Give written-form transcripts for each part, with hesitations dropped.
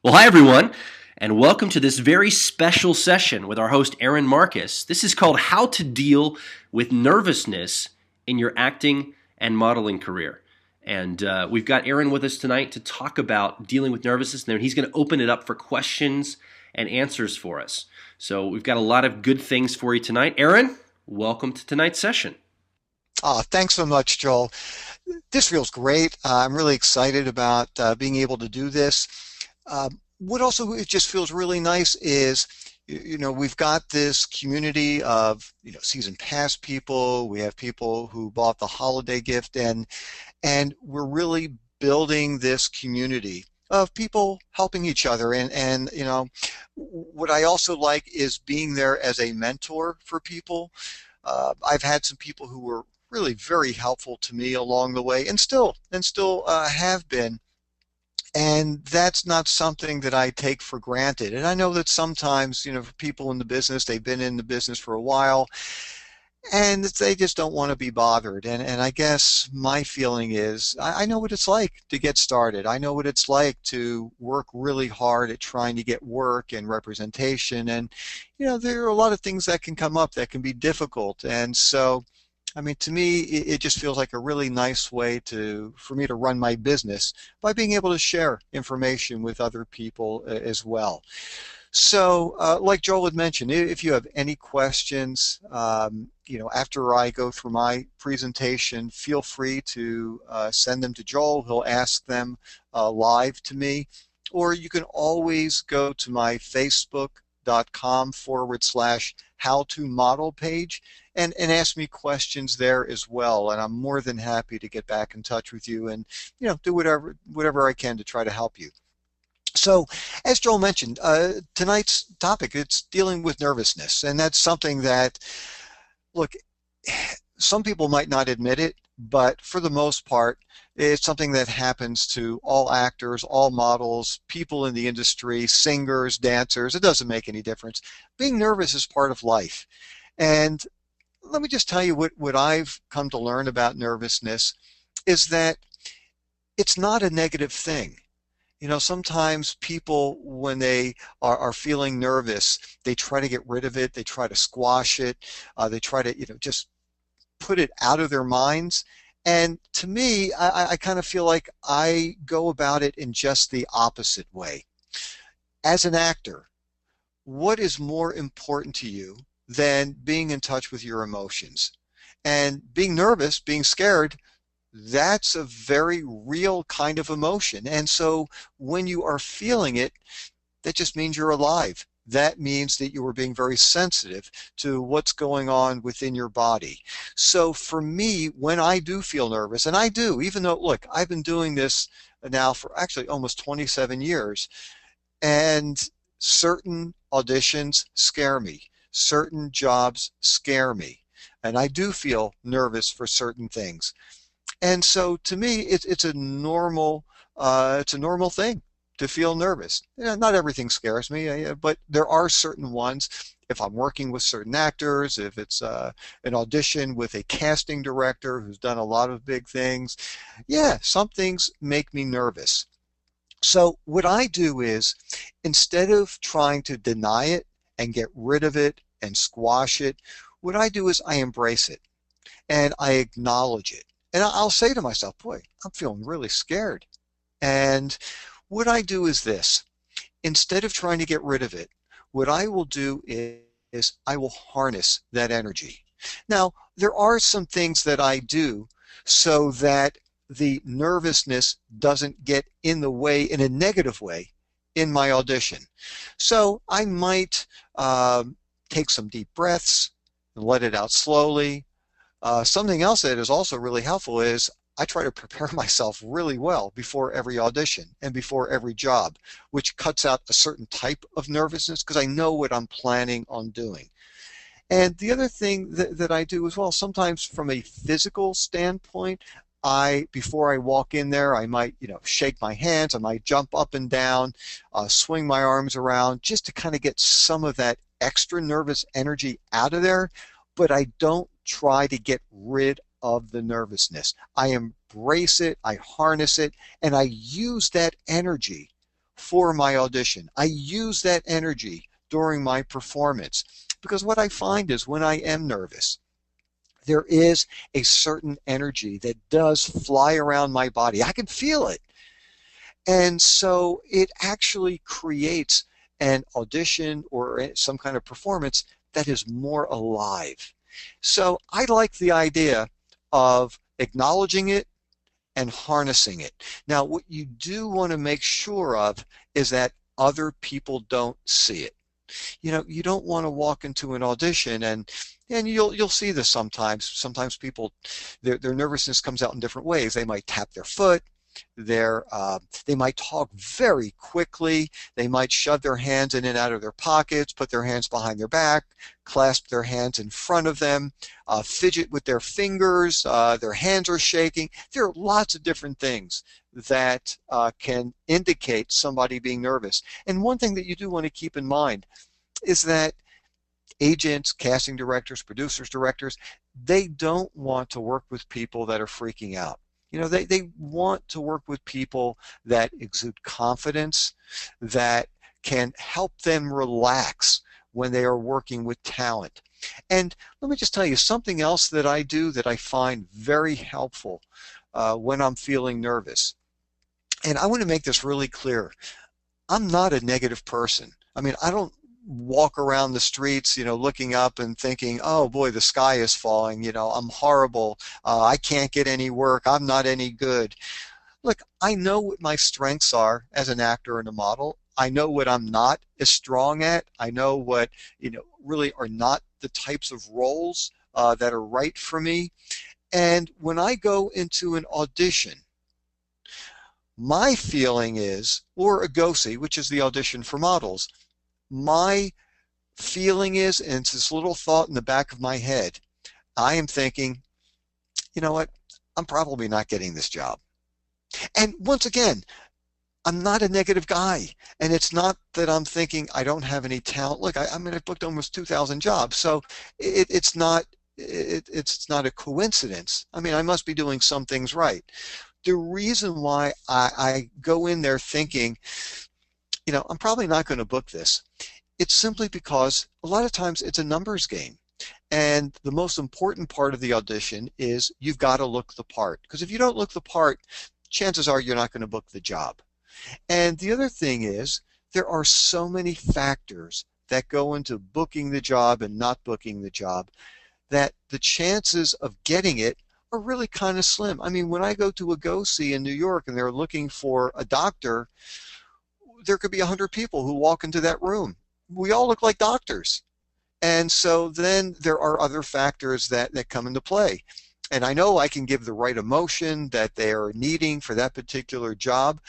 Well, hi, everyone, and welcome to this very special session with our host, Aaron Marcus. This is called How to Deal with Nervousness in Your Acting and Modeling Career. And we've got Aaron with us tonight to talk about dealing with nervousness, and then he's going to open it up for questions and answers for us. So we've got a lot of good things for you tonight. Aaron, welcome to tonight's session. Thanks so much, Joel. This feels great. I'm really excited about being able to do this. What also it just feels really nice is, we've got this community of, season pass people. We have people who bought the holiday gift, and we're really building this community of people helping each other. And what I also like is being there as a mentor for people. I've had some people who were really very helpful to me along the way, and still have been. And that's not something that I take for granted. And I know that sometimes, for people in the business, they've been in the business for a while, and they just don't want to be bothered. And I guess my feeling is I know what it's like to get started. I know what it's like to work really hard at trying to get work and representation. And, there are a lot of things that can come up that can be difficult. And so, I mean, to me, it just feels like a really nice way for me to run my business by being able to share information with other people as well. So, like Joel had mentioned, if you have any questions, after I go through my presentation, feel free to send them to Joel. He'll ask them live to me. Or you can always go to my facebook.com/, how to model page, and ask me questions there as well. And I'm more than happy to get back in touch with you and, do whatever I can to try to help you. So, as Joel mentioned, tonight's topic, it's dealing with nervousness. And that's something that, look, some people might not admit it, but for the most part, it's something that happens to all actors, all models, people in the industry, singers, dancers. It doesn't make any difference. Being nervous is part of life. And let me just tell you what I've come to learn about nervousness is that it's not a negative thing. Sometimes people, when they are feeling nervous, they try to get rid of it, they try to squash it, they try to, just put it out of their minds. And to me, I kind of feel like I go about it in just the opposite way. As an actor, what is more important to you than being in touch with your emotions? And being nervous, being scared, that's a very real kind of emotion. And so when you are feeling it, that just means you're alive. That means that you are being very sensitive to what's going on within your body. So for me, when I do feel nervous, and I do, even though, look, I've been doing this now for actually almost 27 years, and certain auditions scare me. Certain jobs scare me. And I do feel nervous for certain things. And so to me, it's a normal thing to feel nervous. Not everything scares me, but there are certain ones. If I'm working with certain actors, if it's an audition with a casting director who's done a lot of big things, yeah, some things make me nervous. So what I do is, instead of trying to deny it and get rid of it and squash it, what I do is I embrace it and I acknowledge it. And I'll say to myself, boy, I'm feeling really scared. And what I do is this. Instead of trying to get rid of it, what I will do is I will harness that energy. Now, there are some things that I do so that the nervousness doesn't get in the way, in a negative way, in my audition. So I might take some deep breaths and let it out slowly. Something else that is also really helpful is I try to prepare myself really well before every audition and before every job, which cuts out a certain type of nervousness because I know what I'm planning on doing. And the other thing that I do as well, sometimes from a physical standpoint, before I walk in there, I might, shake my hands, I might jump up and down, swing my arms around, just to kind of get some of that extra nervous energy out of there. But I don't try to get rid of the nervousness. I embrace it, I harness it, and I use that energy for my audition. I use that energy during my performance because what I find is when I am nervous, there is a certain energy that does fly around my body. I can feel it. And so it actually creates an audition or some kind of performance that is more alive. So I like the idea of acknowledging it and harnessing it. Now, what you do want to make sure of is that other people don't see it. You don't want to walk into an audition and you'll see this sometimes. Sometimes people their nervousness comes out in different ways. They might tap their foot. They might talk very quickly. They might shove their hands in and out of their pockets, put their hands behind their back, clasp their hands in front of them, fidget with their fingers. Their hands are shaking. There are lots of different things that can indicate somebody being nervous. And one thing that you do want to keep in mind is that agents, casting directors, producers, directors, they don't want to work with people that are freaking out. They want to work with people that exude confidence, that can help them relax when they are working with talent. And let me just tell you something else that I do that I find very helpful when I'm feeling nervous. And I want to make this really clear. I'm not a negative person. I mean, I don't walk around the streets, looking up and thinking, oh boy, the sky is falling, I'm horrible, I can't get any work, I'm not any good. Look, I know what my strengths are as an actor and a model. I know what I'm not as strong at. I know what, really are not the types of roles that are right for me. And when I go into an audition, my feeling is, or a GOSI, which is the audition for models, my feeling is, and it's this little thought in the back of my head, I am thinking, you know what, I'm probably not getting this job. And once again, I'm not a negative guy. And it's not that I'm thinking I don't have any talent. Look, I mean, I've booked almost 2,000 jobs, so it's not it's not a coincidence. I mean, I must be doing some things right. The reason why I go in there thinking, I'm probably not going to book this, it's simply because a lot of times it's a numbers game. And the most important part of the audition is you've got to look the part. Because if you don't look the part, chances are you're not going to book the job. And the other thing is there are so many factors that go into booking the job and not booking the job that the chances of getting it are really kind of slim. I mean, when I go to a go-see in New York and they're looking for a doctor, there could be 100 people who walk into that room. We all look like doctors. And so then there are other factors that come into play. And I know I can give the right emotion that they are needing for that particular job.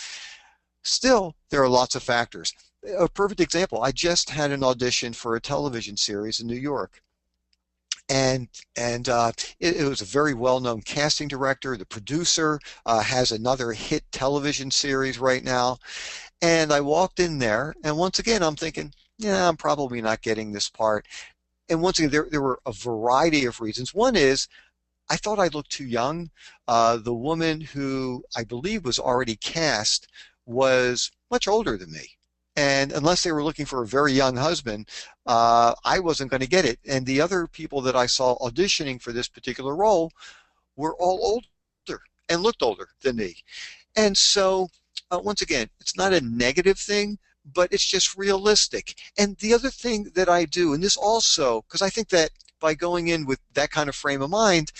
Still, there are lots of factors. A perfect example, I just had an audition for a television series in New York. And it was a very well-known casting director. The producer has another hit television series right now. And I walked in there, and once again, I'm thinking, yeah, I'm probably not getting this part. And once again, there were a variety of reasons. One is I thought I looked too young. The woman who I believe was already cast was much older than me. And unless they were looking for a very young husband, I wasn't going to get it. And the other people that I saw auditioning for this particular role were all older and looked older than me. And so, once again, it's not a negative thing, but it's just realistic. And the other thing that I do, and this also, because I think that by going in with that kind of frame of mind,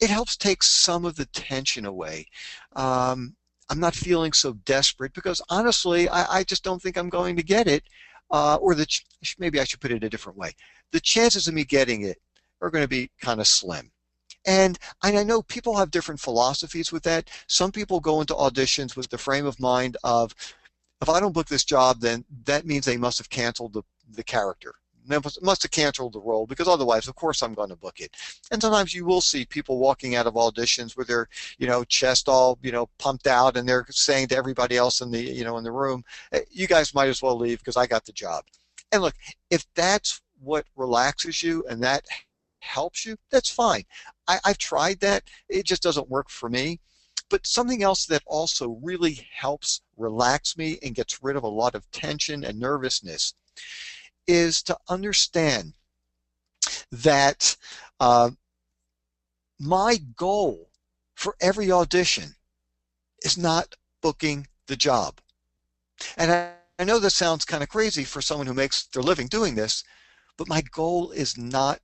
it helps take some of the tension away. I'm not feeling so desperate because honestly, I just don't think I'm going to get it. Maybe I should put it a different way. The chances of me getting it are going to be kind of slim. And I know people have different philosophies with that. Some people go into auditions with the frame of mind of, if I don't book this job, then that means they must have canceled the character. They must have canceled the role, because otherwise, of course, I'm going to book it. And sometimes you will see people walking out of auditions with their, chest all, pumped out, and they're saying to everybody else in the, in the room, you guys might as well leave because I got the job. And look, if that's what relaxes you and that helps you, that's fine. I've tried that. It just doesn't work for me. But something else that also really helps relax me and gets rid of a lot of tension and nervousness is to understand that uh, my goal for every audition is not booking the job. And I know this sounds kind of crazy for someone who makes their living doing this, but my goal is not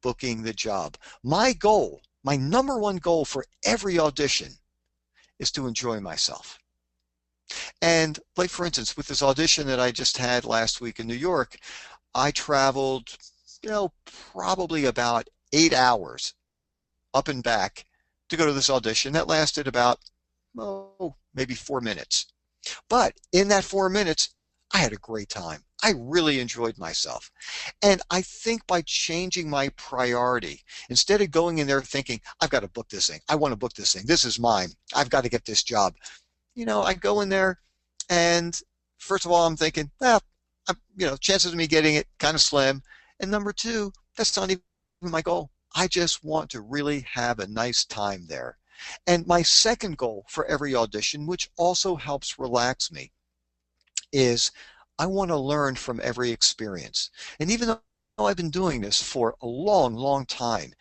booking the job. My goal, my number one goal for every audition is to enjoy myself. And like for instance, with this audition that I just had last week in New York, I traveled, probably about 8 hours up and back to go to this audition. That lasted about, maybe 4 minutes. But in that 4 minutes, I had a great time. I really enjoyed myself. And I think by changing my priority, instead of going in there thinking, I've got to book this thing, I want to book this thing, this is mine, I've got to get this job. I go in there and first of all, I'm thinking, well, chances of me getting it kind of slim. And number two, that's not even my goal. I just want to really have a nice time there. And my second goal for every audition, which also helps relax me, is I want to learn from every experience. And even though I've been doing this for a long, long time,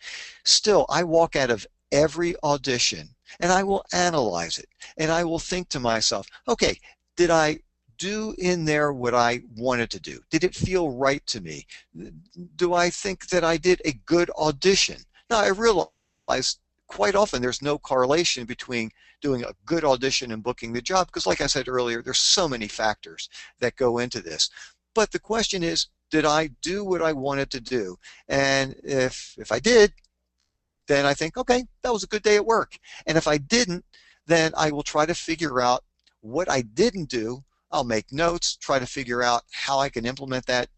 still I walk out of every audition and I will analyze it and I will think to myself, okay, did I do in there what I wanted to do? Did it feel right to me? Do I think that I did a good audition? Now I realize quite often there's no correlation between doing a good audition and booking the job because like I said earlier, there's so many factors that go into this. But the question is, did I do what I wanted to do? And if I did, then I think, okay, that was a good day at work. And if I didn't, then I will try to figure out what I didn't do. I'll make notes, try to figure out how I can implement that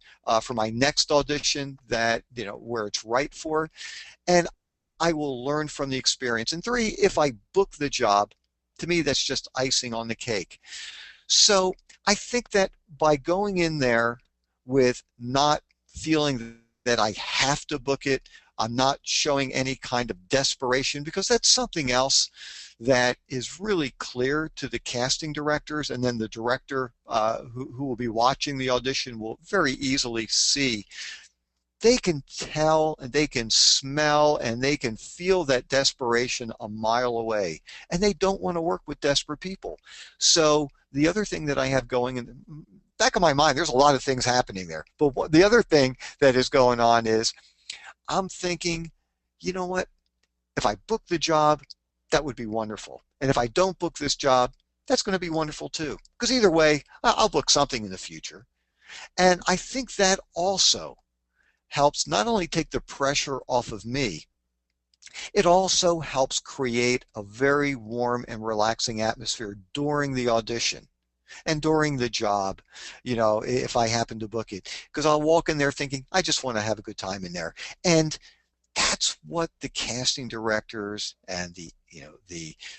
for my next audition that, where it's right for. And I will learn from the experience. And three, if I book the job, to me, that's just icing on the cake. So I think that by going in there with not feeling that I have to book it, I'm not showing any kind of desperation because that's something else that is really clear to the casting directors, and then the director who will be watching the audition will very easily see. They can tell and they can smell and they can feel that desperation a mile away, and they don't want to work with desperate people. So the other thing that I have going in the back of my mind, there's a lot of things happening there, but the other thing that is going on is I'm thinking, you know what, if I book the job, that would be wonderful. And if I don't book this job, that's going to be wonderful too. Because either way, I'll book something in the future. And I think that also helps not only take the pressure off of me, it also helps create a very warm and relaxing atmosphere during the audition and during the job, if I happen to book it. Because I'll walk in there thinking, I just want to have a good time in there. And that's what the casting directors and the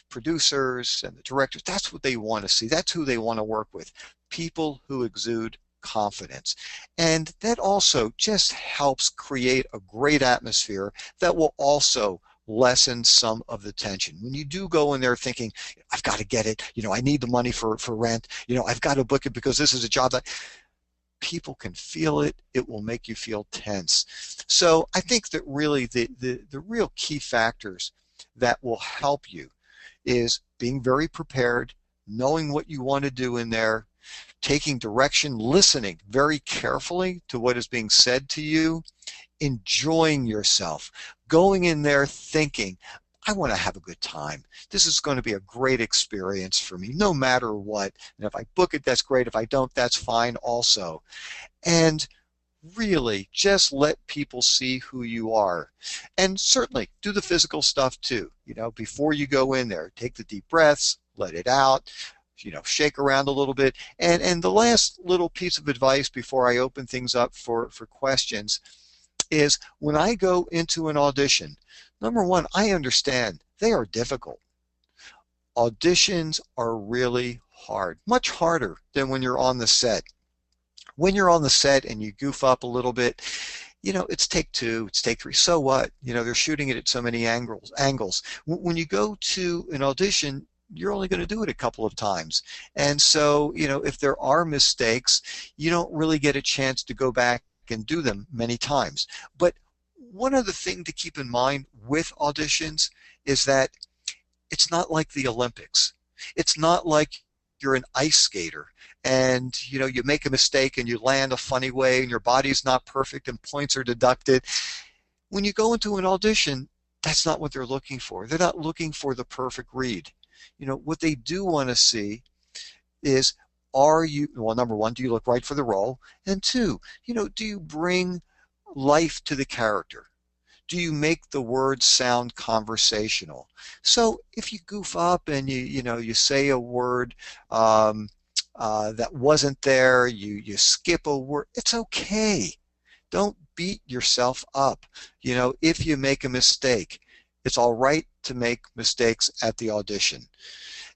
producers and the directors, that's what they want to see. That's who they want to work with. People who exude confidence. And that also just helps create a great atmosphere that will also lessen some of the tension. When you do go in there thinking, I've got to get it, I need the money for rent, I've got to book it because this is a job that people can feel it, it will make you feel tense. So I think that really the real key factors that will help you is being very prepared, knowing what you want to do in there, taking direction, listening very carefully to what is being said to you, enjoying yourself, going in there thinking, I want to have a good time. This is going to be a great experience for me, no matter what. And if I book it, that's great. If I don't, that's fine also. And really just let people see who you are. And certainly do the physical stuff too. Before you go in there, take the deep breaths, let it out, shake around a little bit. And the last little piece of advice before I open things up for questions is when I go into an audition, number one, I understand they are difficult. Auditions are really hard, much harder than when you're on the set. When you're on the set and you goof up a little bit, It's take two, it's take three. So what? They're shooting it at so many angles. When you go to an audition, you're only going to do it a couple of times. And so, if there are mistakes, you don't really get a chance to go back and do them many times. But one other thing to keep in mind with auditions is that it's not like the Olympics. It's not like you're an ice skater and you make a mistake and you land a funny way and your body's not perfect and points are deducted. When you go into an audition, that's not what they're looking for. They're not looking for the perfect read. What they do want to see is, well, number one, do you look right for the role? And two, do you bring life to the character? Do you make the words sound conversational? So if you goof up and you say a word that wasn't there, you skip a word, it's okay. Don't beat yourself up. If you make a mistake, it's all right to make mistakes at the audition.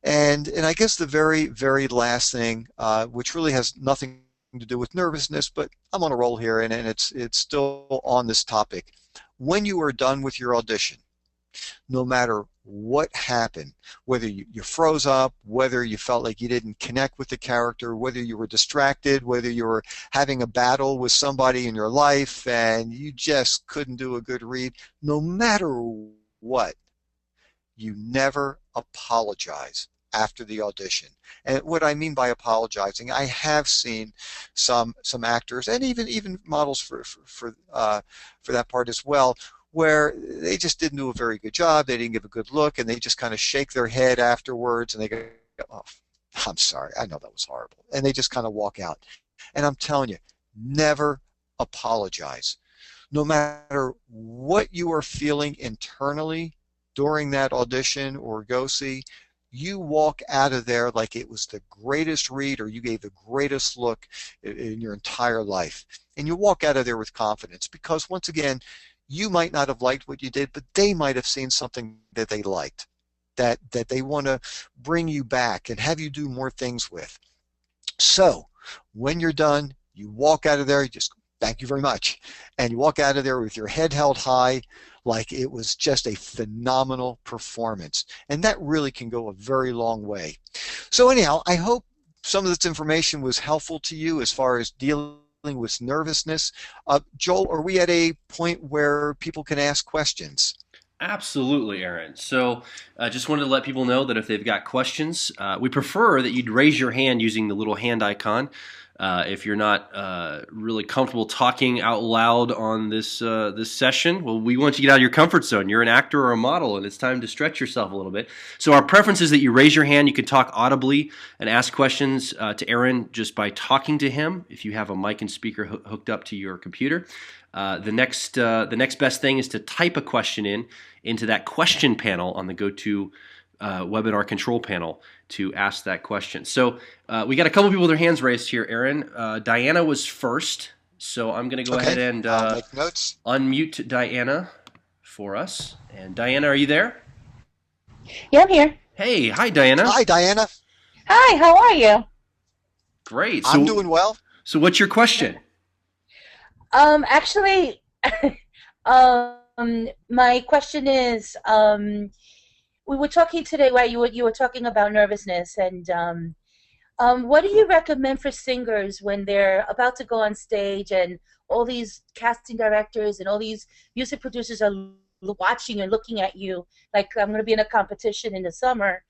And I guess the very, very last thing, which really has nothing to do with nervousness, but I'm on a roll here, and it's still on this topic. When you are done with your audition, no matter what happened, whether you froze up, whether you felt like you didn't connect with the character, whether you were distracted, whether you were having a battle with somebody in your life and you just couldn't do a good read, no matter what, you never apologize after the audition. And what I mean by apologizing, I have seen some actors and even models for that part as well, where they just didn't do a very good job, they didn't give a good look, and they just kind of shake their head afterwards and they go, "Oh, I'm sorry, I know that was horrible," and they just kind of walk out. And I'm telling you, never apologize. No matter what you are feeling internally during that audition or go see, you walk out of there like it was the greatest read or you gave the greatest look in your entire life. And you walk out of there with confidence because, once again, you might not have liked what you did, but they might have seen something that they liked, that they want to bring you back and have you do more things with. So when you're done, you walk out of there, you just thank you very much, and you walk out of there with your head held high like it was just a phenomenal performance. And that really can go a very long way. So anyhow, I hope some of this information was helpful to you as far as dealing with nervousness. Joel, are we at a point where people can ask questions? Absolutely, Aaron. So just wanted to let people know that if they've got questions, we prefer that you'd raise your hand using the little hand icon. If you're not really comfortable talking out loud on this session, well, we want you to get out of your comfort zone. You're an actor or a model, and it's time to stretch yourself a little bit. So our preference is that you raise your hand. You can talk audibly and ask questions to Aaron just by talking to him if you have a mic and speaker hooked up to your computer. The next best thing is to type a question into that question panel on the GoTo webinar control panel to ask that question. So we got a couple people with their hands raised here, Aaron. Diana was first, so I'm going to go ahead and make notes. Unmute Diana for us. And Diana, are you there? Yeah, I'm here. Hey, hi, Diana. Hi, Diana. Hi, how are you? Great. I'm doing well. So what's your question? Actually, my question is, we were talking today, right? You were talking about nervousness, and what do you recommend for singers when they're about to go on stage and all these casting directors and all these music producers are watching and looking at you like I'm going to be in a competition in the summer?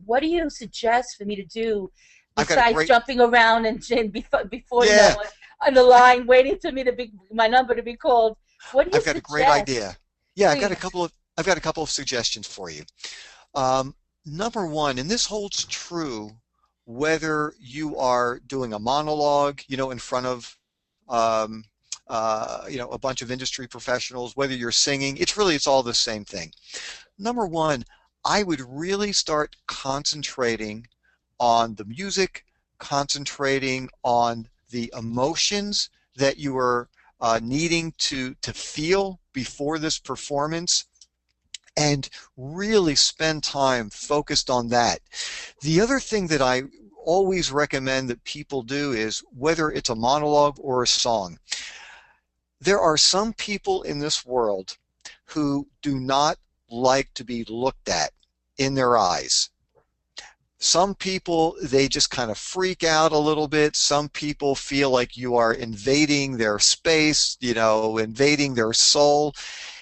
What do you suggest for me to do besides jumping around and before yeah. On the line waiting to me to be my number to be called? What do you suggest? I've got a great idea. Yeah, I've got a couple of suggestions for you. Number one, and this holds true whether you are doing a monologue, in front of a bunch of industry professionals, whether you're singing, it's all the same thing. Number one, I would really start concentrating on the music, concentrating on the emotions that you are needing to feel before this performance, and really spend time focused on that. The other thing that I always recommend that people do is, whether it's a monologue or a song, There are some people in this world who do not like to be looked at in their eyes. Some people, they just kind of freak out a little bit. Some people feel like you are invading their space, invading their soul.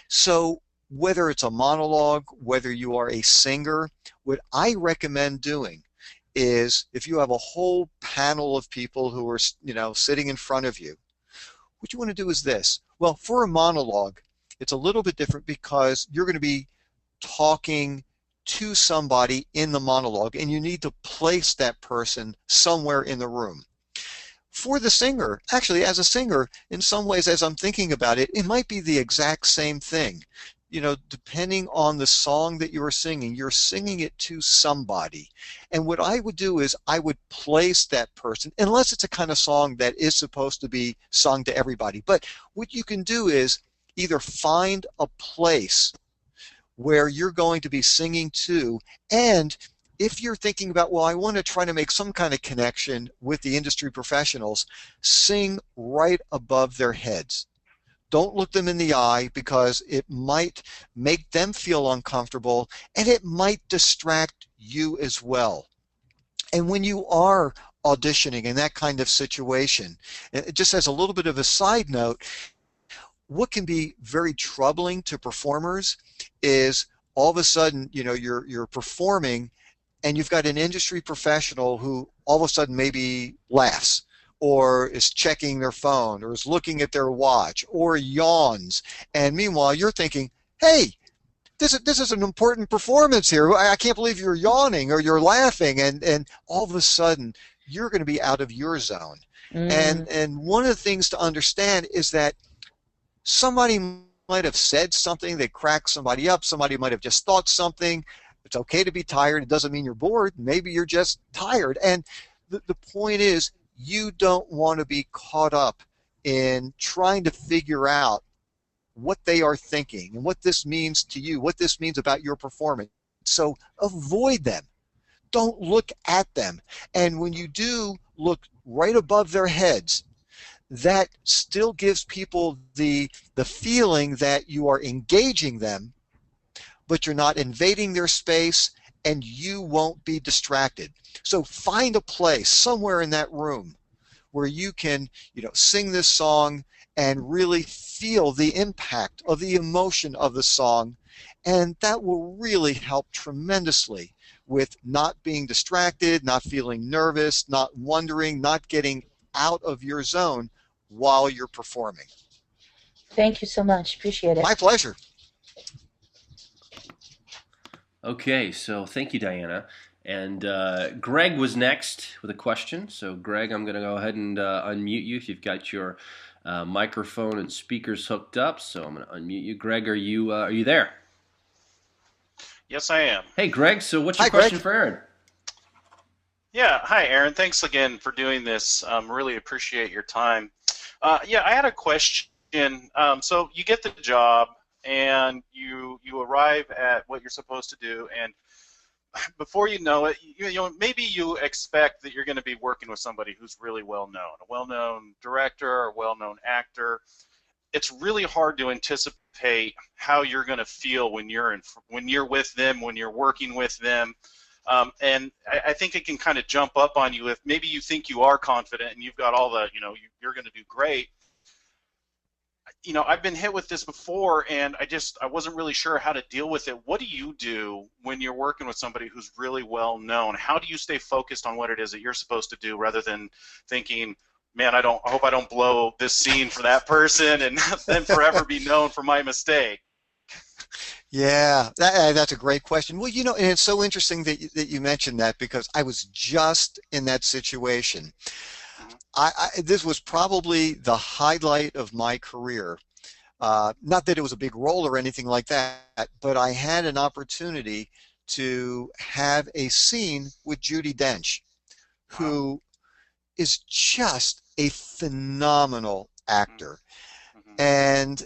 So whether it's a monologue, whether you are a singer, what I recommend doing is if you have a whole panel of people who are, sitting in front of you, what you want to do is this. Well, for a monologue, it's a little bit different because you're going to be talking to somebody in the monologue, and you need to place that person somewhere in the room. For the singer, actually, as a singer, in some ways, as I'm thinking about it, it might be the exact same thing. Depending on the song that you're singing it to somebody. And what I would do is I would place that person, unless it's a kind of song that is supposed to be sung to everybody. But what you can do is either find a place where you're going to be singing to, and if you're thinking about, well, I want to try to make some kind of connection with the industry professionals, sing right above their heads. Don't look them in the eye because it might make them feel uncomfortable and it might distract you as well. And when you are auditioning in that kind of situation, just as a little bit of a side note, what can be very troubling to performers is all of a sudden, you're performing and you've got an industry professional who all of a sudden maybe laughs or is checking their phone or is looking at their watch or yawns. And meanwhile, you're thinking, hey, this is an important performance here. I can't believe you're yawning or you're laughing. And all of a sudden, you're going to be out of your zone. And one of the things to understand is that somebody might have said something that cracked somebody up. Somebody might have just thought something. It's okay to be tired. It doesn't mean you're bored. Maybe you're just tired. And the point is, you don't want to be caught up in trying to figure out what they are thinking and what this means to you, what this means about your performance. So avoid them. Don't look at them. And when you do look right above their heads, that still gives people the feeling that you are engaging them, but you're not invading their space and you won't be distracted. So find a place somewhere in that room where you can, sing this song and really feel the impact of the emotion of the song. And that will really help tremendously with not being distracted, not feeling nervous, not wondering, not getting out of your zone while you're performing. Thank you so much. Appreciate it. My pleasure. Okay, so thank you, Diana. And Greg was next with a question. So Greg, I'm going to go ahead and unmute you if you've got your microphone and speakers hooked up. So I'm going to unmute you. Greg, are you there? Yes, I am. Hey, Greg. So what's your Hi, question Greg. for Aaron? Yeah, hi, Aaron. Thanks again for doing this. Really appreciate your time. Yeah, I had a question. So you get the job and you arrive at what you're supposed to do, and before you know it, maybe you expect that you're going to be working with somebody who's really well known, a well-known director or well-known actor. It's really hard to anticipate how you're going to feel when you're with them, when you're working with them. And I think it can kind of jump up on you if maybe you think you are confident and you've got all the, you're going to do great. I've been hit with this before, and I wasn't really sure how to deal with it. What do you do when you're working with somebody who's really well known? How do you stay focused on what it is that you're supposed to do rather than thinking, man, I hope I don't blow this scene for that person and then forever be known for my mistake? Yeah, that's a great question. Well, and it's so interesting that you mentioned that because I was just in that situation. This was probably the highlight of my career. Not that it was a big role or anything like that, but I had an opportunity to have a scene with Judi Dench, who is just a phenomenal actor. And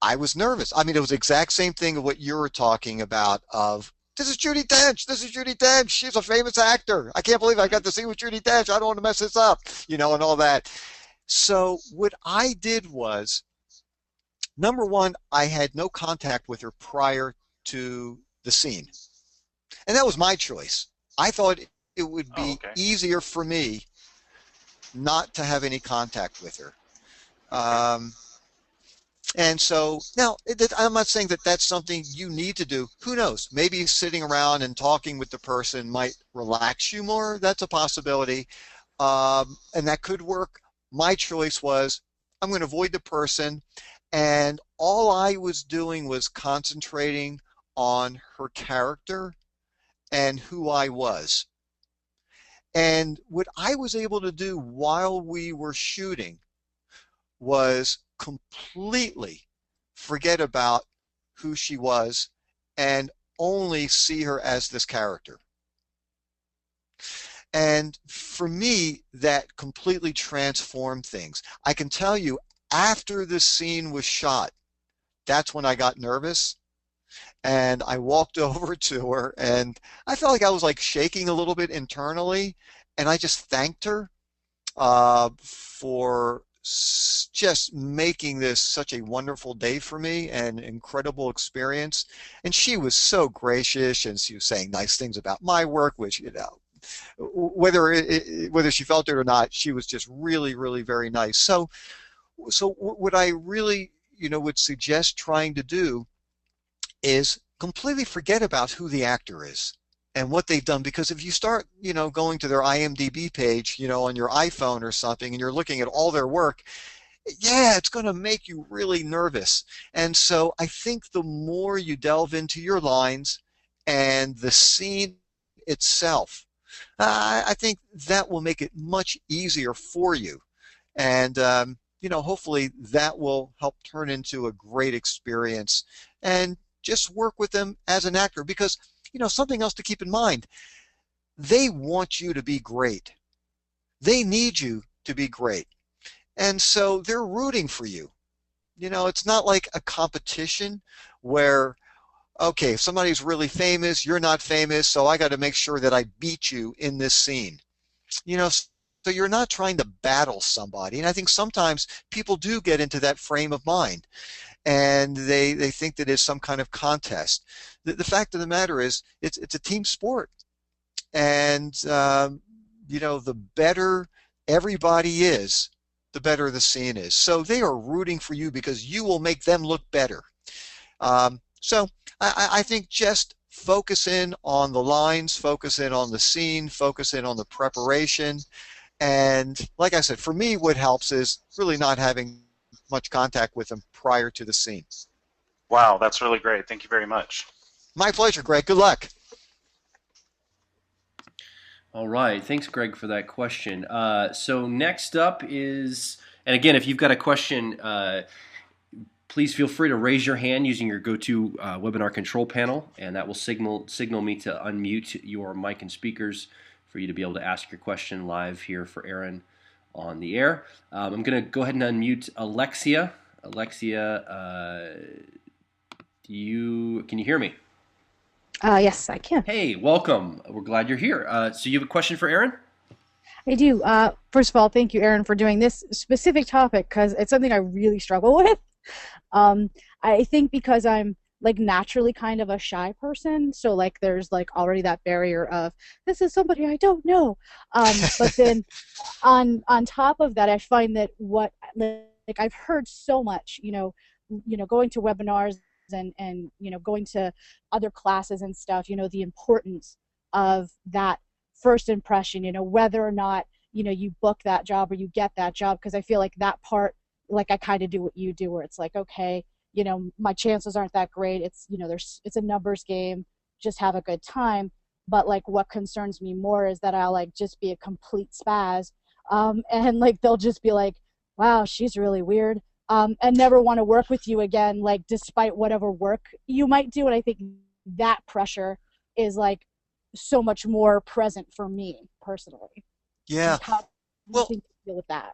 I was nervous. I mean, it was the exact same thing of what you were talking about of, this is Judi Dench. This is Judi Dench. She's a famous actor. I can't believe I got to see with Judi Dench. I don't want to mess this up, and all that. So what I did was Number one, I had no contact with her prior to the scene. And that was my choice. I thought it would Oh, be okay. easier for me not to have any contact with her. Um, and so now I'm not saying that that's something you need to do. Who knows? Maybe sitting around and talking with the person might relax you more. That's a possibility. And that could work. My choice was I'm going to avoid the person. And all I was doing was concentrating on her character and who I was. And what I was able to do while we were shooting was completely forget about who she was and only see her as this character. And for me, that completely transformed things. I can tell you, after the scene was shot, that's when I got nervous. And I walked over to her and I felt like I was like shaking a little bit internally. And I just thanked her for just making this such a wonderful day for me and incredible experience. And she was so gracious, and she was saying nice things about my work, which, whether she felt it or not, she was just really, really very nice. So what I really, would suggest trying to do is completely forget about who the actor is and what they've done, because if you start going to their IMDb page on your iPhone or something and you're looking at all their work, yeah, it's going to make you really nervous. And so I think the more you delve into your lines and the scene itself, I think that will make it much easier for you. And hopefully that will help turn into a great experience. And just work with them as an actor, because something else to keep in mind, they want you to be great. They need you to be great. And so they're rooting for you. It's not like a competition where, okay, if somebody's really famous, you're not famous, so I got to make sure that I beat you in this scene. So you're not trying to battle somebody. And I think sometimes people do get into that frame of mind, and they think that it's some kind of contest. The fact of the matter is, it's a team sport. And, the better everybody is, the better the scene is. So they are rooting for you because you will make them look better. So I think just focus in on the lines, focus in on the scene, focus in on the preparation. And like I said, for me, what helps is really not having much contact with them prior to the scene. Wow, that's really great. Thank you very much. My pleasure, Greg. Good luck. All right. Thanks, Greg, for that question. So next up is, and again, if you've got a question, please feel free to raise your hand using your go-to webinar control panel, and that will signal me to unmute your mic and speakers for you to be able to ask your question live here for Aaron on the air. I'm going to go ahead and unmute Alexia. Alexia, can you hear me? Yes, I can. Hey, welcome. We're glad you're here. So you have a question for Aaron? I do. First of all, thank you, Aaron, for doing this specific topic, because it's something I really struggle with. I think because I'm like naturally kind of a shy person, so like there's like already that barrier of this is somebody I don't know. But then on top of that, I find that like I've heard so much, going to webinars and going to other classes and stuff, the importance of that first impression, whether or not you book that job or you get that job, because I feel like that part, like I kind of do what you do, where it's like, okay, my chances aren't that great, it's it's a numbers game, just have a good time. But like what concerns me more is that I'll like just be a complete spaz, and like they'll just be like, wow, she's really weird, and never want to work with you again, like despite whatever work you might do. And I think that pressure is like so much more present for me personally. Yeah. How do you think you deal with that?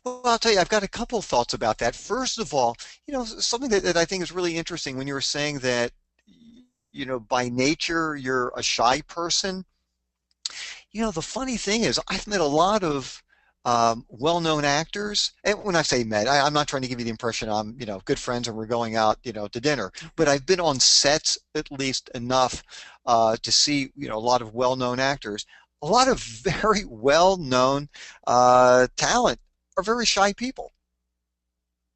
Well, I'll tell you, I've got a couple of thoughts about that. First of all, something that I think is really interesting when you were saying that, by nature you're a shy person. The funny thing is, I've met a lot of well-known actors. And when I say met, I'm not trying to give you the impression I'm, good friends and we're going out, to dinner. But I've been on sets at least enough to see, a lot of well-known actors. A lot of very well-known talent are very shy people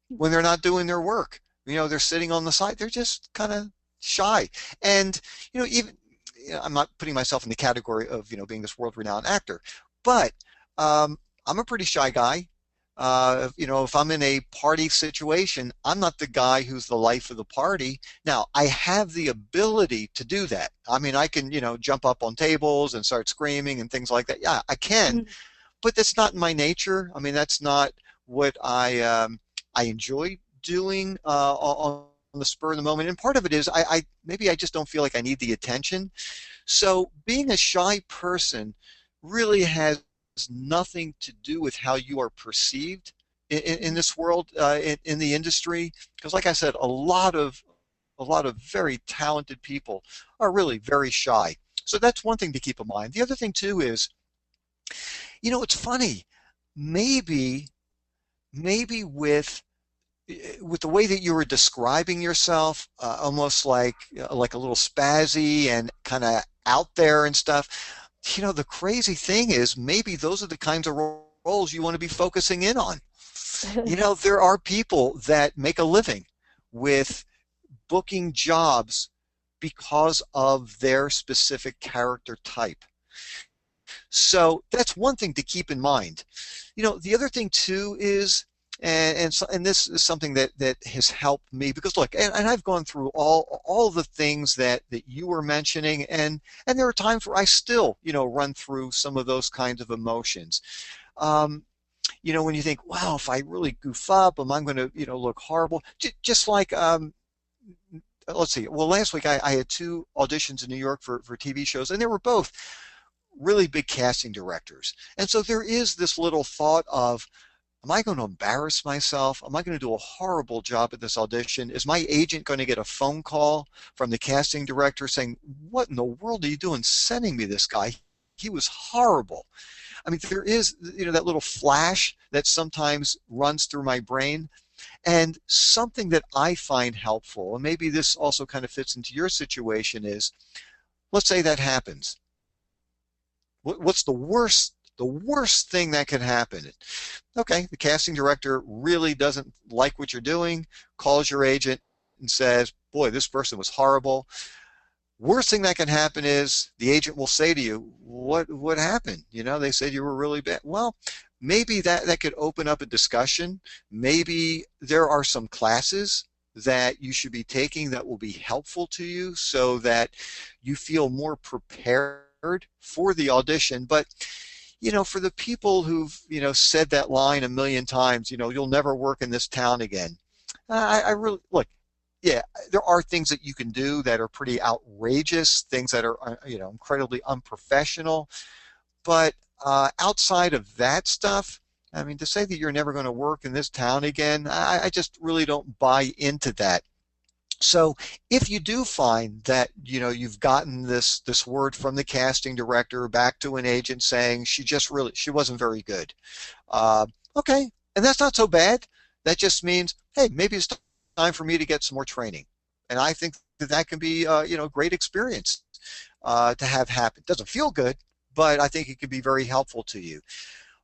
when they're not doing their work. They're sitting on the side. They're just kind of shy. And, even, I'm not putting myself in the category of, being this world-renowned actor, but I'm a pretty shy guy. If I'm in a party situation, I'm not the guy who's the life of the party. Now, I have the ability to do that. I mean, I can, jump up on tables and start screaming and things like that. Yeah, I can, but that's not in my nature. I mean, that's not what I enjoy doing on the spur of the moment. And part of it is maybe I just don't feel like I need the attention. So being a shy person really has nothing to do with how you are perceived in this world, in the industry. Because like I said, a lot of very talented people are really very shy. So that's one thing to keep in mind. The other thing too is, it's funny, maybe with the way that you were describing yourself, almost like a little spazzy and kind of out there and stuff. The crazy thing is maybe those are the kinds of roles you want to be focusing in on. There are people that make a living with booking jobs because of their specific character type. So that's one thing to keep in mind. The other thing too is, and this is something that has helped me, because look, and I've gone through all the things that you were mentioning, and there are times where I still run through some of those kinds of emotions. When you think, wow, if I really goof up, am I going to look horrible? Just like let's see. Well, last week I had 2 auditions in New York for TV shows, and they were both really big casting directors. And so there is this little thought of, am I going to embarrass myself? Am I going to do a horrible job at this audition? Is my agent going to get a phone call from the casting director saying, what in the world are you doing sending me this guy? He was horrible. I mean, there is, that little flash that sometimes runs through my brain. And something that I find helpful, and maybe this also kind of fits into your situation, is, let's say that happens. What's the worst thing that could happen? Okay, the casting director really doesn't like what you're doing, calls your agent and says, boy, this person was horrible. Worst thing that can happen is the agent will say to you, what happened? They said you were really bad. Well, maybe that could open up a discussion. Maybe there are some classes that you should be taking that will be helpful to you so that you feel more prepared for the audition. But for the people who've said that line a million times, you'll never work in this town again. I really look. Yeah, there are things that you can do that are pretty outrageous, things that are incredibly unprofessional. But outside of that stuff, I mean, to say that you're never going to work in this town again, I just really don't buy into that. So if you do find that you've gotten this word from the casting director back to an agent saying she wasn't very good, okay, and that's not so bad. That just means, hey, maybe it's time for me to get some more training, and I think that can be a great experience to have happen. It doesn't feel good, but I think it can be very helpful to you.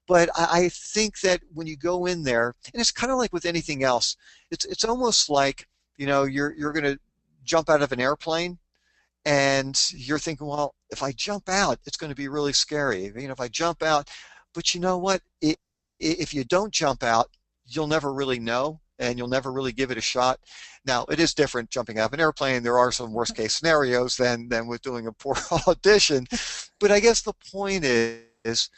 But I think that when you go in there, and it's kind of like with anything else, it's almost like you're going to jump out of an airplane, and you're thinking, well, if I jump out, it's going to be really scary. If I jump out, but you know what? If you don't jump out, you'll never really know, and you'll never really give it a shot. Now, it is different jumping out of an airplane. There are some worst case scenarios than with doing a poor audition. But I guess the point is,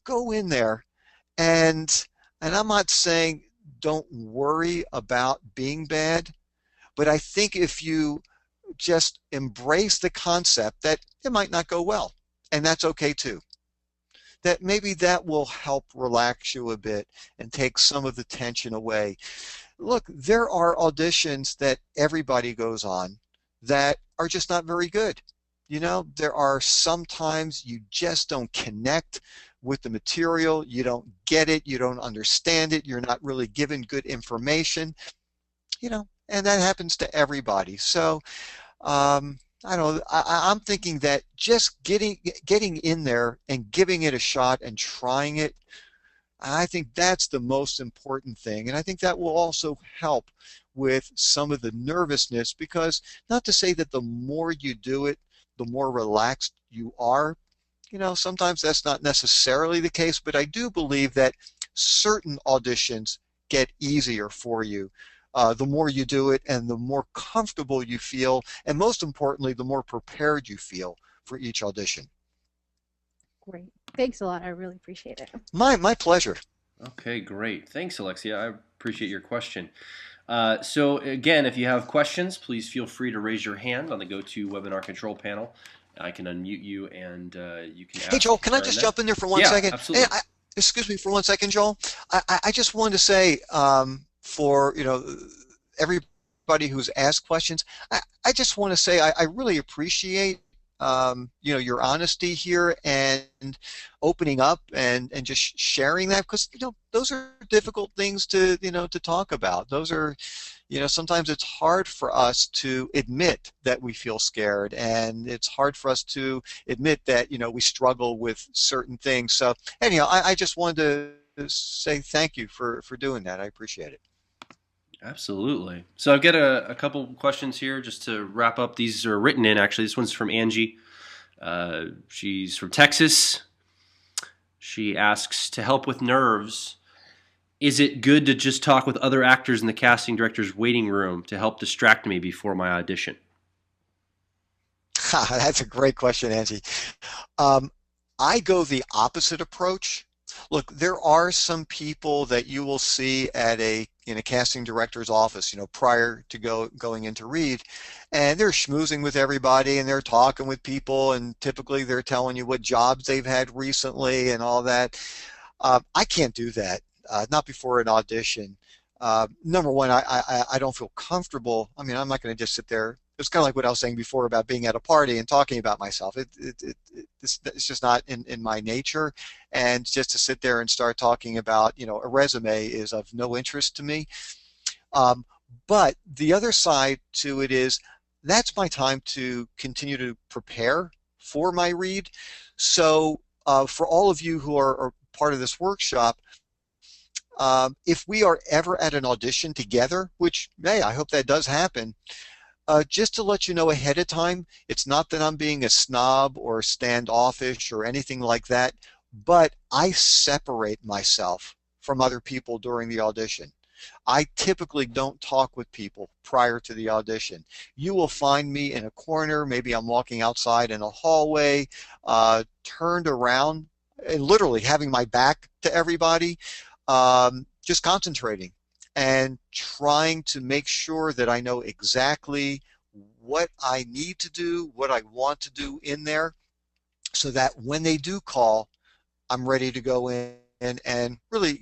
go in there, and I'm not saying don't worry about being bad, but I think if you just embrace the concept that it might not go well, and that's okay too, that maybe that will help relax you a bit and take some of the tension away. Look, there are auditions that everybody goes on that are just not very good. There are sometimes you just don't connect with the material, you don't get it, you don't understand it, you're not really given good information, and that happens to everybody. So I don't know, I'm thinking that just getting in there and giving it a shot and trying it, I think that's the most important thing. And I think that will also help with some of the nervousness, because not to say that the more you do it, the more relaxed you are. Sometimes that's not necessarily the case, but I do believe that certain auditions get easier for you. The more you do it and the more comfortable you feel, and most importantly, the more prepared you feel for each audition. Great. Thanks a lot. I really appreciate it. My pleasure. Okay, great. Thanks, Alexia. I appreciate your question. So again, if you have questions, please feel free to raise your hand on the GoToWebinar control panel. I can unmute you, and you can ask. Hey, Joel, can I just jump in there for 1 second? Absolutely. Hey, excuse me for 1 second, Joel. I just wanted to say, for everybody who's asked questions, I just want to say I really appreciate your honesty here and opening up and just sharing that, because those are difficult things to to talk about. Those are sometimes it's hard for us to admit that we feel scared, and it's hard for us to admit that we struggle with certain things. So anyhow, I just wanted to say thank you for doing that. I appreciate it. Absolutely. So I've got a couple questions here just to wrap up. These are written in, actually. This one's from Angie. She's from Texas. She asks, to help with nerves, is it good to just talk with other actors in the casting director's waiting room to help distract me before my audition? That's a great question, Angie. I go the opposite approach. Look, there are some people that you will see at in a casting director's office, prior to going into read, and they're schmoozing with everybody and they're talking with people, and typically they're telling you what jobs they've had recently and all that. I can't do that, not before an audition. Number one, I don't feel comfortable. I mean, I'm not going to just sit there. It's kind of like what I was saying before about being at a party and talking about myself. It's just not in my nature. And just to sit there and start talking about, a resume is of no interest to me. But the other side to it is that's my time to continue to prepare for my read. So for all of you who are part of this workshop, if we are ever at an audition together, which, hey, I hope that does happen, just to let you know ahead of time, it's not that I'm being a snob or standoffish or anything like that, but I separate myself from other people during the audition. I typically don't talk with people prior to the audition. You will find me in a corner, maybe I'm walking outside in a hallway, turned around, and literally having my back to everybody, just concentrating and trying to make sure that I know exactly what I need to do, what I want to do in there, so that when they do call, I'm ready to go in and really,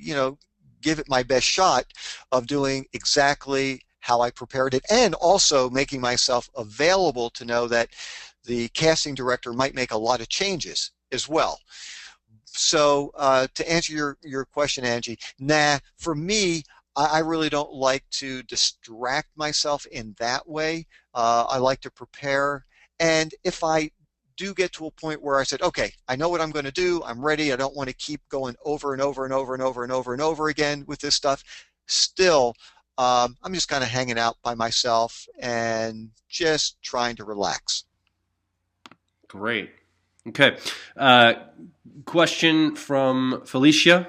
give it my best shot of doing exactly how I prepared it, and also making myself available to know that the casting director might make a lot of changes as well. So to answer your question, Angie, for me, I really don't like to distract myself in that way. I like to prepare, and if I do get to a point where I said, okay, I know what I'm going to do, I'm ready, I don't want to keep going over and over and over and over and over and over again with this stuff, still, I'm just kind of hanging out by myself and just trying to relax. Great. Okay. Question from Felicia.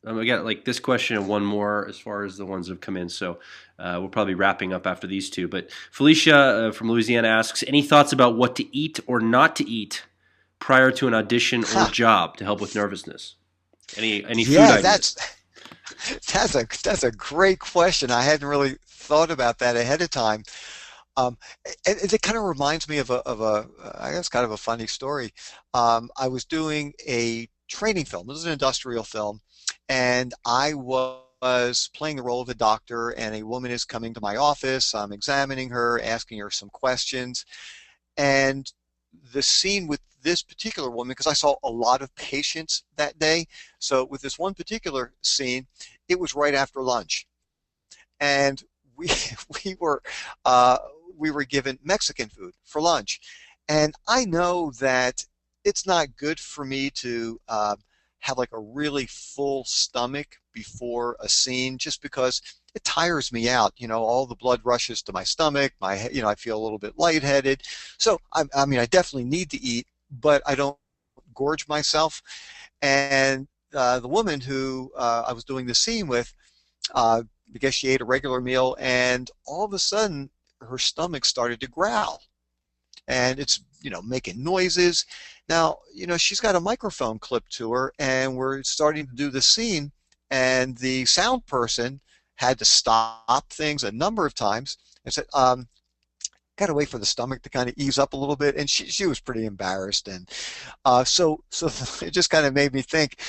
We got like this question and one more as far as the ones that have come in. So we'll probably be wrapping up after these two. But Felicia from Louisiana asks, any thoughts about what to eat or not to eat prior to an audition or job to help with nervousness? Any food ideas? That's a great question. I hadn't really thought about that ahead of time. It kind of reminds me of I guess kind of a funny story. I was doing a training film. It was an industrial film, and I was playing the role of a doctor, and a woman is coming to my office. I'm examining her, asking her some questions, and the scene with this particular woman because I saw a lot of patients that day. So with this one particular scene, it was right after lunch, and we we were uh, we were given Mexican food for lunch, and I know that it's not good for me to have like a really full stomach before a scene, just because it tires me out. All the blood rushes to my stomach. I feel a little bit lightheaded. So I mean, I definitely need to eat, but I don't gorge myself. And the woman who I was doing the scene with, because she ate a regular meal, and all of a sudden her stomach started to growl, and it's making noises. Now she's got a microphone clipped to her, and we're starting to do the scene, and the sound person had to stop things a number of times and said, "Got to wait for the stomach to kind of ease up a little bit." And she was pretty embarrassed, and so it just kind of made me think,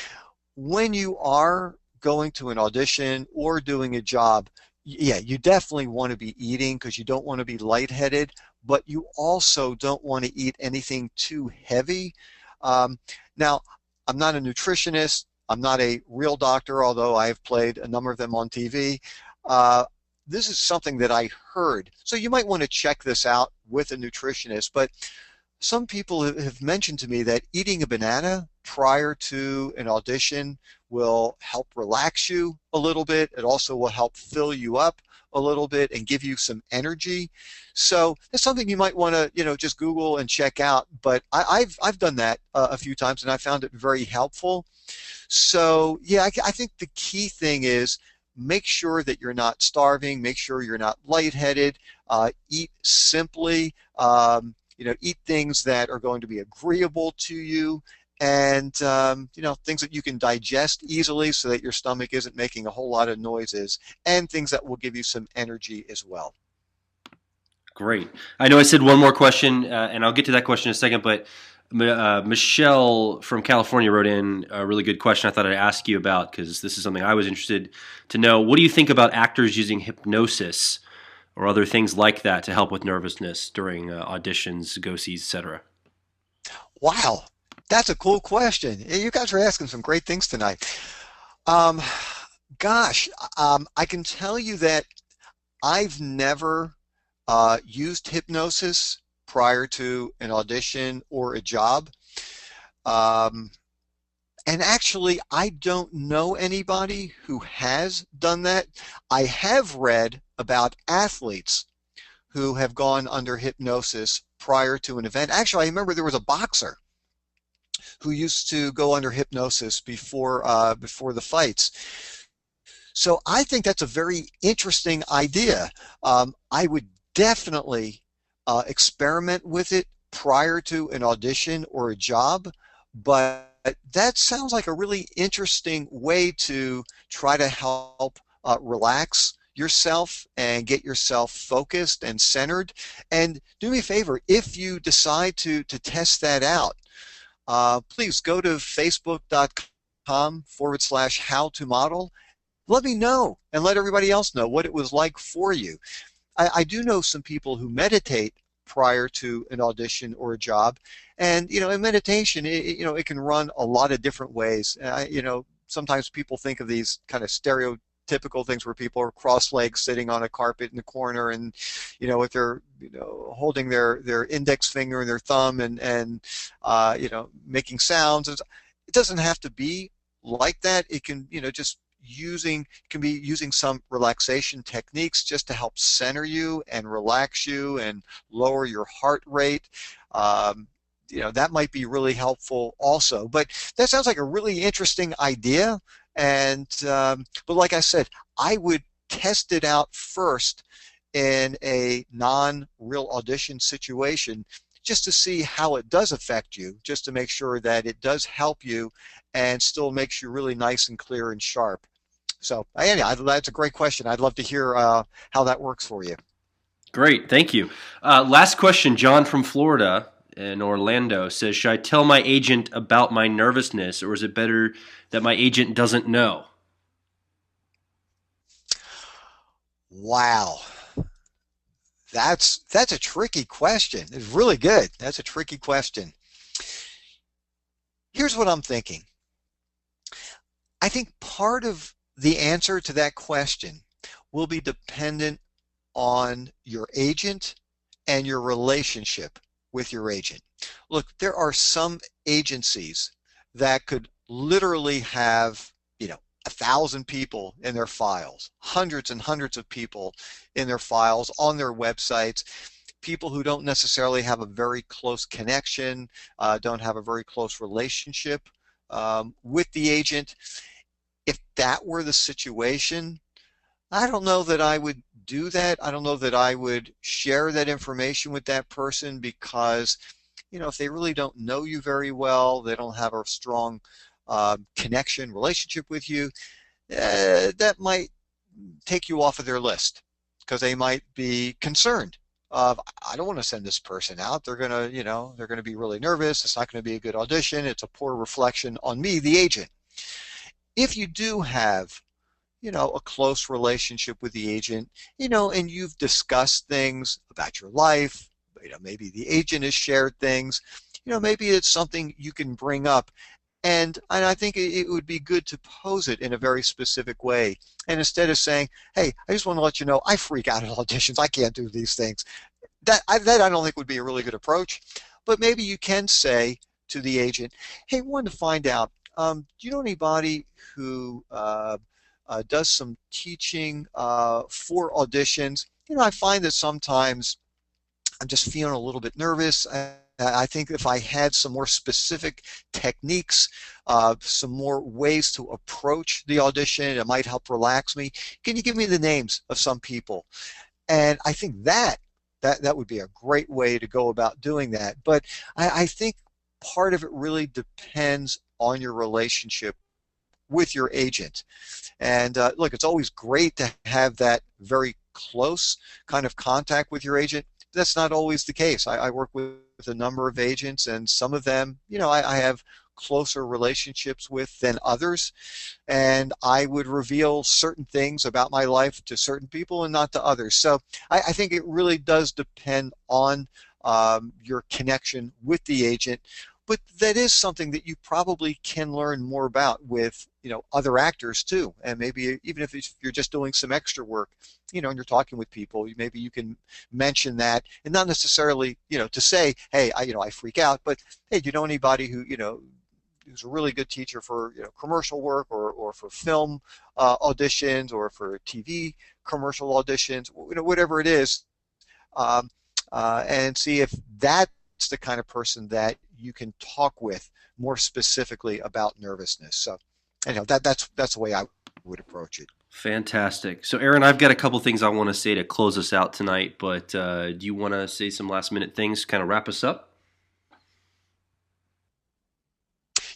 when you are going to an audition or doing a job, yeah, you definitely want to be eating because you don't want to be lightheaded, but you also don't want to eat anything too heavy. Now, I'm not a nutritionist. I'm not a real doctor, although I've played a number of them on TV. This is something that I heard. So you might want to check this out with a nutritionist, but some people have mentioned to me that eating a banana prior to an audition will help relax you a little bit. It also will help fill you up a little bit and give you some energy. So it's something you might want to, just Google and check out. But I've done that a few times, and I found it very helpful. So yeah, I think the key thing is make sure that you're not starving. Make sure you're not lightheaded. Eat simply. Eat things that are going to be agreeable to you, and things that you can digest easily so that your stomach isn't making a whole lot of noises, and things that will give you some energy as well. Great. I know I said one more question, and I'll get to that question in a second, but Michelle from California wrote in a really good question I thought I'd ask you about, because this is something I was interested to know. What do you think about actors using hypnosis or other things like that to help with nervousness during auditions, go-sees, etc.? Wow, that's a cool question. You guys are asking some great things tonight. Um, Gosh, I can tell you that I've never used hypnosis prior to an audition or a job. Um, and actually, I don't know anybody who has done that. I have read about athletes who have gone under hypnosis prior to an event. Actually, I remember there was a boxer who used to go under hypnosis before the fights. So I think that's a very interesting idea. I would definitely experiment with it prior to an audition or a job, but that sounds like a really interesting way to try to help relax yourself and get yourself focused and centered. And do me a favor, if you decide to test that out, please go to facebook.com/how to model. Let me know and let everybody else know what it was like for you. I do know some people who meditate prior to an audition or a job, and in meditation, it can run a lot of different ways. Sometimes people think of these kind of stereotypical things where people are cross-legged sitting on a carpet in the corner, and if they're holding their index finger and their thumb, and making sounds. It doesn't have to be like that. It can just can be using some relaxation techniques just to help center you and relax you and lower your heart rate. That might be really helpful also. But that sounds like a really interesting idea. And but like I said, I would test it out first in a non-real audition situation, just to see how it does affect you, just to make sure that it does help you and still makes you really nice and clear and sharp. So anyhow, that's a great question. I'd love to hear how that works for you. Great, thank you. Last question, John from Florida in Orlando says, should I tell my agent about my nervousness, or is it better that my agent doesn't know? Wow. That's a tricky question. It's really good. That's a tricky question. Here's what I'm thinking. I think part of the answer to that question will be dependent on your agent and your relationship with your agent. Look, there are some agencies that could literally have, 1,000 people in their files, hundreds and hundreds of people in their files on their websites, people who don't necessarily have a very close connection, don't have a very close relationship with the agent. If that were the situation, I don't know that I would do that. I don't know that I would share that information with that person because, if they really don't know you very well, they don't have a strong connection, relationship with you, that might take you off of their list because they might be concerned of, I don't want to send this person out. They're going to, they're going to be really nervous. It's not going to be a good audition. It's a poor reflection on me, the agent. If you do have a close relationship with the agent, and you've discussed things about your life, maybe the agent has shared things, maybe it's something you can bring up. And I think it would be good to pose it in a very specific way. And instead of saying, hey, I just want to let you know, I freak out at auditions. I can't do these things. That I don't think would be a really good approach. But maybe you can say to the agent, hey, I wanted to find out, do you know anybody who does some teaching for auditions? I find that sometimes I'm just feeling a little bit nervous. I think if I had some more specific techniques, some more ways to approach the audition, it might help relax me. Can you give me the names of some people? And I think that would be a great way to go about doing that. But I think part of it really depends on your relationship with your agent. And look, it's always great to have that very close kind of contact with your agent. That's not always the case. I work with a number of agents, and some of them, I have closer relationships with than others, and I would reveal certain things about my life to certain people and not to others. So I think it really does depend on your connection with the agent. But that is something that you probably can learn more about with, other actors too. And maybe even if you're just doing some extra work, and you're talking with people, maybe you can mention that, and not necessarily, to say, hey, I freak out, but hey, do you know anybody who, who's a really good teacher for, commercial work or for film auditions or for TV commercial auditions, whatever it is, and see if that's the kind of person that you can talk with more specifically about nervousness. So, that's the way I would approach it. Fantastic. So, Aaron, I've got a couple things I want to say to close us out tonight, but do you want to say some last minute things to kind of wrap us up?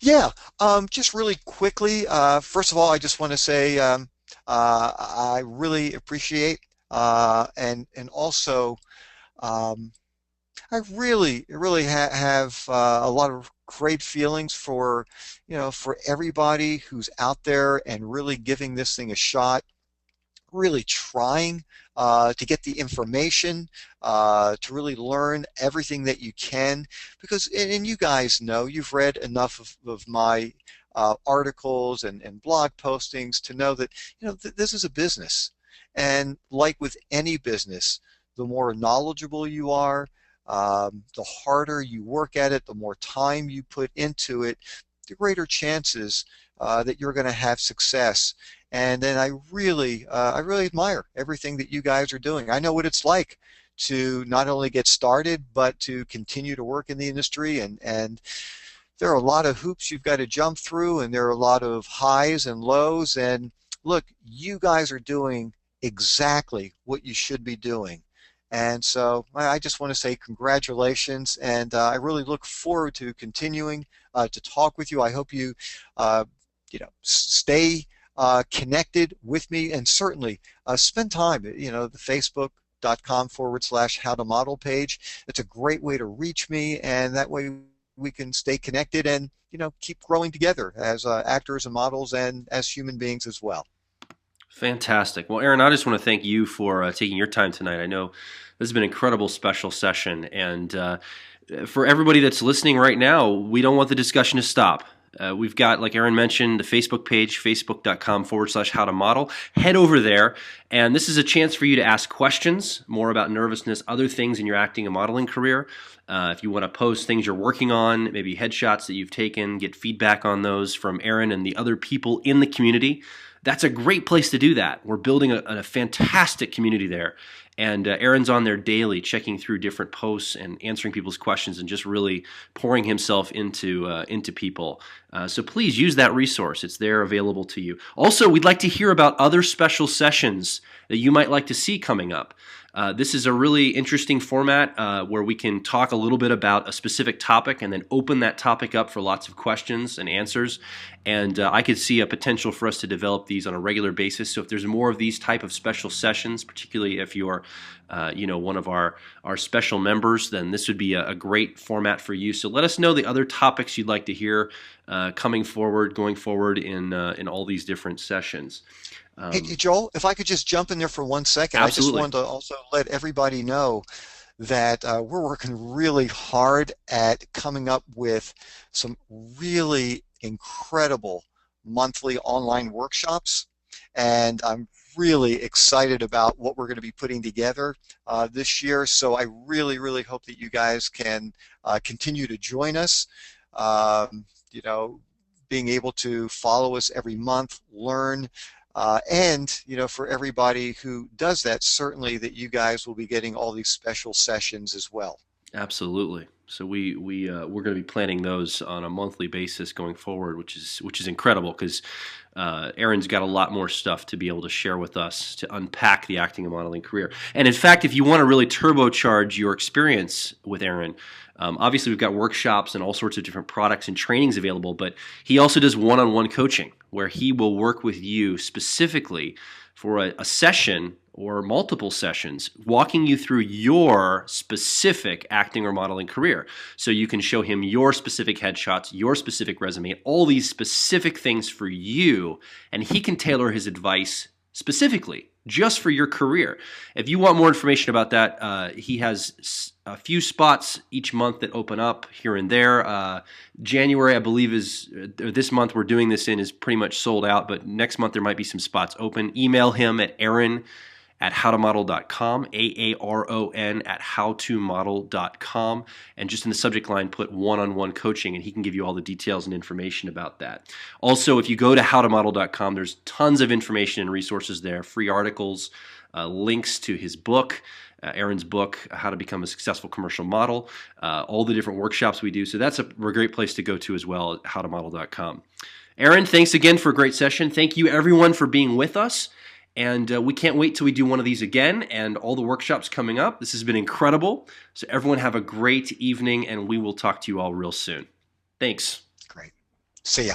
Yeah, just really quickly, first of all, I just want to say I really appreciate and also I really have a lot of great feelings for, for everybody who's out there and really giving this thing a shot, really trying to get the information, to really learn everything that you can, because, and you guys know, you've read enough of my articles and blog postings to know that, this is a business. And like with any business, the more knowledgeable you are, the harder you work at it, the more time you put into it, the greater chances that you're going to have success. And then I really admire everything that you guys are doing. I know what it's like to not only get started, but to continue to work in the industry. And there are a lot of hoops you've got to jump through, and there are a lot of highs and lows. And look, you guys are doing exactly what you should be doing. And so I just want to say congratulations, and I really look forward to continuing to talk with you. I hope you, stay connected with me, and certainly spend time, the facebook.com/how to model page. It's a great way to reach me, and that way we can stay connected and, keep growing together as actors and models and as human beings as well. Fantastic. Well, Aaron, I just want to thank you for taking your time tonight. I know this has been an incredible special session, and for everybody that's listening right now, we don't want the discussion to stop. We've got, like Aaron mentioned, the Facebook page, facebook.com/how to model. Head over there, and this is a chance for you to ask questions more about nervousness, other things in your acting and modeling career. If you want to post things you're working on, maybe headshots that you've taken, get feedback on those from Aaron and the other people in the community, that's a great place to do that. We're building a fantastic community there. And Aaron's on there daily, checking through different posts and answering people's questions, and just really pouring himself into people. So please use that resource; it's there, available to you. Also, we'd like to hear about other special sessions that you might like to see coming up. This is a really interesting format where we can talk a little bit about a specific topic and then open that topic up for lots of questions and answers. And I could see a potential for us to develop these on a regular basis. So if there's more of these type of special sessions, particularly if you're one of our special members, then this would be a great format for you. So let us know the other topics you'd like to hear going forward in all these different sessions. Hey, Joel, if I could just jump in there for 1 second. Absolutely. I just wanted to also let everybody know that we're working really hard at coming up with some really incredible monthly online workshops, and I'm really excited about what we're going to be putting together this year. So I really, really hope that you guys can continue to join us. Being able to follow us every month, learn. And for everybody who does that, certainly that you guys will be getting all these special sessions as well. Absolutely. So we're going to be planning those on a monthly basis going forward, which is incredible, because Aaron's got a lot more stuff to be able to share with us to unpack the acting and modeling career. And in fact, if you want to really turbocharge your experience with Aaron, obviously we've got workshops and all sorts of different products and trainings available, but he also does one-on-one coaching where he will work with you specifically for a session or multiple sessions, walking you through your specific acting or modeling career. So you can show him your specific headshots, your specific resume, all these specific things for you, and he can tailor his advice specifically just for your career. If you want more information about that, he has a few spots each month that open up here and there. January, I believe, this month we're doing this in is pretty much sold out, but next month there might be some spots open. Email him at aaron@howtomodel.com, AARON @howtomodel.com, and just in the subject line put one-on-one coaching, and he can give you all the details and information about that. Also, if you go to howtomodel.com, there's tons of information and resources there, free articles, links to his book, Aaron's book, How to Become a Successful Commercial Model, all the different workshops we do. So that's a great place to go to as well at howtomodel.com. Aaron, thanks again for a great session. Thank you, everyone, for being with us. And we can't wait till we do one of these again and all the workshops coming up. This has been incredible. So everyone have a great evening, and we will talk to you all real soon. Thanks. Great. See ya.